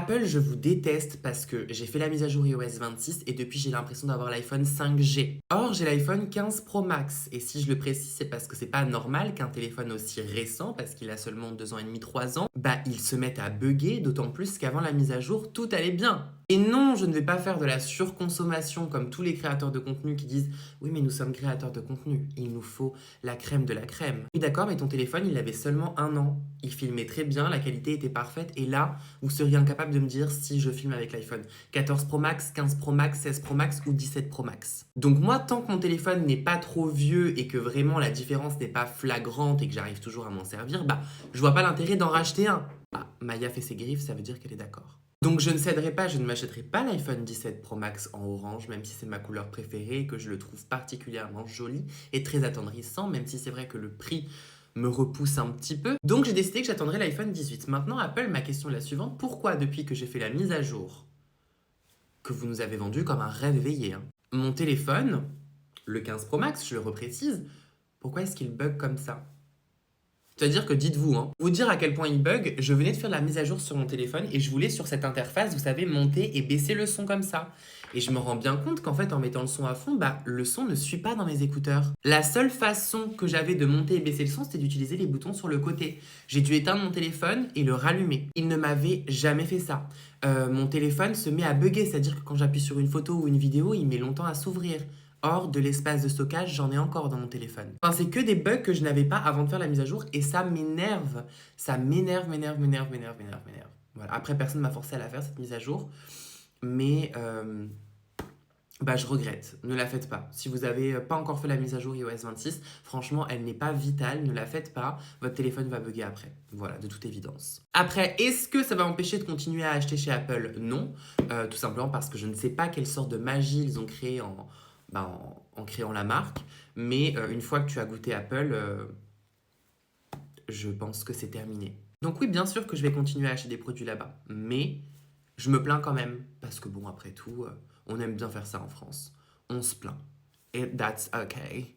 Apple, je vous déteste parce que j'ai fait la mise à jour iOS 26 et depuis j'ai l'impression d'avoir l'iPhone 5G. Or, j'ai l'iPhone 15 Pro Max et si je le précise, c'est parce que c'est pas normal qu'un téléphone aussi récent, parce qu'il a seulement 2 ans et demi, 3 ans, bah il se mette à bugger, d'autant plus qu'avant la mise à jour, tout allait bien. Et non, je ne vais pas faire de la surconsommation comme tous les créateurs de contenu qui disent oui mais nous sommes créateurs de contenu, il nous faut la crème de la crème. Oui d'accord, mais ton téléphone il avait seulement 1 an, il filmait très bien, la qualité était parfaite et là, vous seriez incapable de me dire si je filme avec l'iPhone 14 Pro Max, 15 Pro Max, 16 Pro Max ou 17 Pro Max. Donc moi, tant que mon téléphone n'est pas trop vieux et que vraiment la différence n'est pas flagrante et que j'arrive toujours à m'en servir, bah je vois pas l'intérêt d'en racheter un. Ah, Maya fait ses griffes, ça veut dire qu'elle est d'accord. Donc je ne céderai pas, je ne m'achèterai pas l'iPhone 17 Pro Max en orange, même si c'est ma couleur préférée et que je le trouve particulièrement joli et très attendrissant, même si c'est vrai que le prix me repousse un petit peu. Donc j'ai décidé que j'attendrais l'iPhone 18. Maintenant, Apple, ma question est la suivante. Pourquoi depuis que j'ai fait la mise à jour, que vous nous avez vendu comme un rêve éveillé, hein, mon téléphone, le 15 Pro Max, je le reprécise, pourquoi est-ce qu'il bug comme ça? C'est-à-dire que dites-vous, hein, vous dire à quel point il bug, je venais de faire la mise à jour sur mon téléphone et je voulais sur cette interface, vous savez, monter et baisser le son comme ça. Et je me rends bien compte qu'en fait, en mettant le son à fond, bah, le son ne suit pas dans mes écouteurs. La seule façon que j'avais de monter et baisser le son, c'était d'utiliser les boutons sur le côté. J'ai dû éteindre mon téléphone et le rallumer. Il ne m'avait jamais fait ça. Mon téléphone se met à bugger, c'est-à-dire que quand j'appuie sur une photo ou une vidéo, il met longtemps à s'ouvrir. Or, de l'espace de stockage, j'en ai encore dans mon téléphone. Enfin, c'est que des bugs que je n'avais pas avant de faire la mise à jour et ça m'énerve. Ça m'énerve, m'énerve, m'énerve, m'énerve, m'énerve, m'énerve. Voilà. Après, personne ne m'a forcé à la faire, cette mise à jour. Mais bah, je regrette. Ne la faites pas. Si vous n'avez pas encore fait la mise à jour iOS 26, franchement, elle n'est pas vitale. Ne la faites pas. Votre téléphone va bugger après. Voilà, de toute évidence. Après, est-ce que ça va m'empêcher de continuer à acheter chez Apple? Non. Tout simplement parce que je ne sais pas quelle sorte de magie ils ont créé en créant la marque. Mais une fois que tu as goûté Apple, je pense que c'est terminé. Donc oui, bien sûr que je vais continuer à acheter des produits là-bas. Mais je me plains quand même. Parce que bon, après tout, on aime bien faire ça en France. On se plaint. Et that's okay.